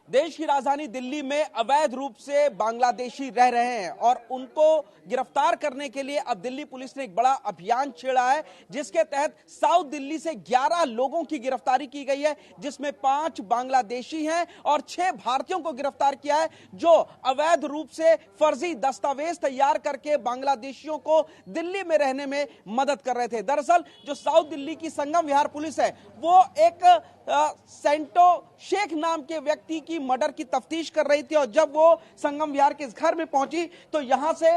देश की राजधानी दिल्ली में अवैध रूप से बांग्लादेशी रह रहे हैं और उनको गिरफ्तार करने के लिए अब दिल्ली पुलिस ने एक बड़ा अभियान छेड़ा है, जिसके तहत साउथ दिल्ली से 11 लोगों की गिरफ्तारी की गई है, जिसमें 5 बांग्लादेशी हैं और 6 भारतीयों को गिरफ्तार किया है, जो अवैध रूप से फर्जी दस्तावेज तैयार करके बांग्लादेशियों को दिल्ली में रहने में मदद कर रहे थे। दरअसल जो साउथ दिल्ली की संगम विहार पुलिस है, वो एक सेंटो शेख नाम के व्यक्ति की मर्डर की तफ्तीश कर रही थी और जब वो संगम विहार के इस घर में पहुंची तो यहां से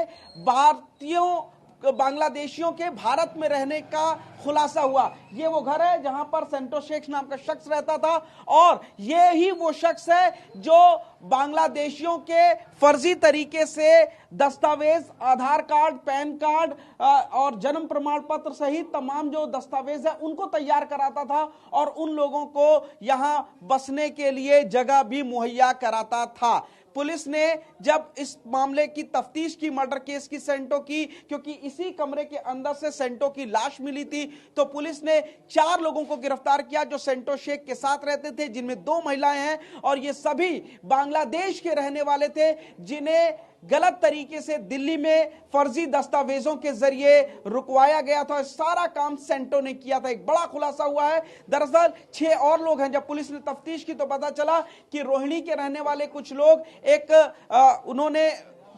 बांग्लादेशियों के भारत में रहने का खुलासा हुआ। ये वो घर है जहां पर सेंटो शेख नाम का शख्स रहता था और ये ही वो शख्स है जो बांग्लादेशियों के फर्जी तरीके से दस्तावेज, आधार कार्ड, पैन कार्ड और जन्म प्रमाण पत्र सहित तमाम जो दस्तावेज है उनको तैयार कराता था और उन लोगों को यहां बसने के लिए जगह भी मुहैया कराता था। पुलिस ने जब इस मामले की तफ्तीश की, मर्डर केस की सेंटो की, क्योंकि इसी कमरे के अंदर से सेंटो की लाश मिली थी, तो पुलिस ने 4 लोगों को गिरफ्तार किया जो सेंटो शेख के साथ रहते थे, जिनमें 2 महिलाएं हैं और ये सभी बांग्लादेश के रहने वाले थे, जिन्हें गलत तरीके से दिल्ली में फर्जी दस्तावेजों के जरिए रुकवाया गया था। सारा काम सेंटो ने किया था। एक बड़ा खुलासा हुआ है। दरअसल 6 और लोग हैं। जब पुलिस ने तफ्तीश की तो पता चला कि रोहिणी के रहने वाले कुछ लोग उन्होंने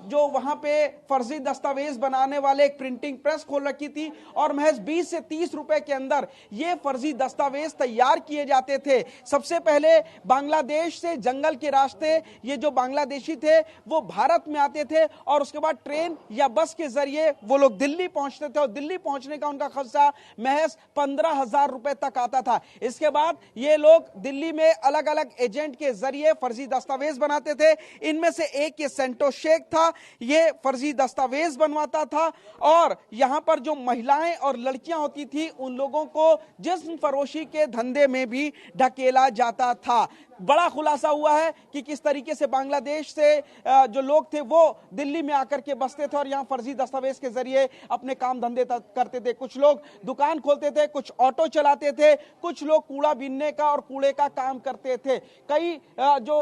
जो वहां पे फर्जी दस्तावेज बनाने वाले एक प्रिंटिंग प्रेस खोल रखी थी और महज 20 से 30 रुपए के अंदर ये फर्जी दस्तावेज तैयार किए जाते थे। सबसे पहले बांग्लादेश से जंगल के रास्ते ये जो बांग्लादेशी थे वो भारत में आते थे और उसके बाद ट्रेन या बस के जरिए वो लोग दिल्ली पहुंचते थे और दिल्ली पहुंचने का उनका खर्चा महज 15,000 रुपए तक आता था। इसके बाद ये लोग दिल्ली में अलग अलग एजेंट के जरिए फर्जी दस्तावेज बनाते थे। इनमें से एक ये सेंटो शेख था, ये फर्जी दस्तावेज बनवाता था और यहां पर जो महिलाएं और लड़कियां होती थी उन लोगों को जिस्म फरोशी के धंधे में भी ढकेला जाता था। बड़ा खुलासा हुआ है कि किस तरीके से बांग्लादेश से जो लोग थे वो दिल्ली में आकर के बसते थे और यहां फर्जी दस्तावेज के जरिए अपने काम धंधे करते थे। कुछ लोग दुकान खोलते थे, कुछ ऑटो चलाते थे, कुछ लोग कूड़ा बीनने का और कूड़े का काम करते थे। कई जो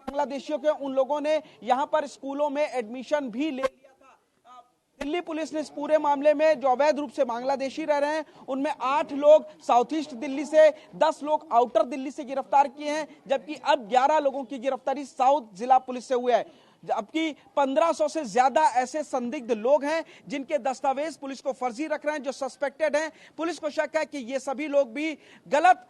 बांग्लादेशियों के उन लोगों ने यहां पर स्कूलों में एडमिशन भी ले लिया था। दिल्ली पुलिस ने इस पूरे मामले में जो अवैध रूप से बांग्लादेशी रह रहे हैं उनमें 8 लोग साउथ ईस्ट दिल्ली से, 10 लोग आउटर दिल्ली से गिरफ्तार किए हैं, जबकि अब 11 लोगों की गिरफ्तारी साउथ जिला पुलिस से हुई है। जबकि 1500 से ज्यादा ऐसे संदिग्ध लोग हैं जिनके दस्तावेज पुलिस को फर्जी रख रहे हैं, जो सस्पेक्टेड हैं। पुलिस को शक है कि ये सभी लोग भी गलत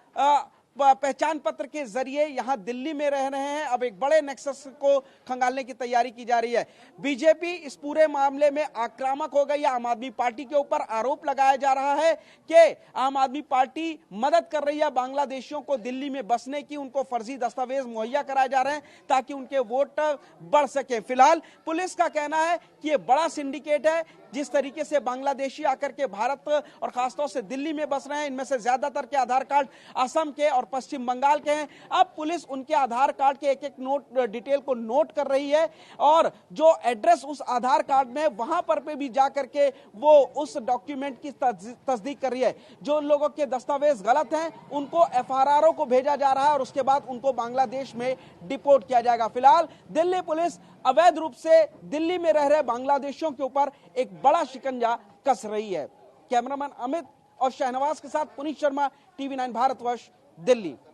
पहचान पत्र के जरिए यहां दिल्ली में रह रहे हैं। अब एक बड़े नेक्सस को खंगालने की तैयारी की जा रही है। बीजेपी इस पूरे मामले में आक्रामक हो गई है। आम आदमी पार्टी के ऊपर आरोप लगाया जा रहा है कि आम आदमी पार्टी मदद कर रही है बांग्लादेशियों को दिल्ली में बसने की, उनको फर्जी दस्तावेज मुहैया कराए जा रहे हैं ताकि उनके वोट बढ़ सके। फिलहाल पुलिस का कहना है कि यह बड़ा सिंडिकेट है। जिस तरीके से बांग्लादेशी आकर के भारत और खासतौर से दिल्ली में बस रहे हैं, इनमें से ज्यादातर के आधार कार्ड असम के और पश्चिम बंगाल के हैं। अब पुलिस उनके आधार कार्ड के एक नोट डिटेल को नोट कर रही है और जो एड्रेस उस आधार कार्ड में वहां पर पे भी जाकर के वो उस डॉक्यूमेंट की तस्दीक कर रही है। जो लोगों के दस्तावेज गलत हैं उनको FRRO को भेजा जा रहा है और उसके बाद उनको बांग्लादेश में डिपोर्ट किया जाएगा। फिलहाल दिल्ली पुलिस अवैध रूप से दिल्ली में रह रहे बांग्लादेशियों के ऊपर एक बड़ा शिकंजा कस रही है। कैमरामैन अमित और शहनवाज के साथ पुनीत शर्मा, TV9 भारतवर्ष, दिल्ली।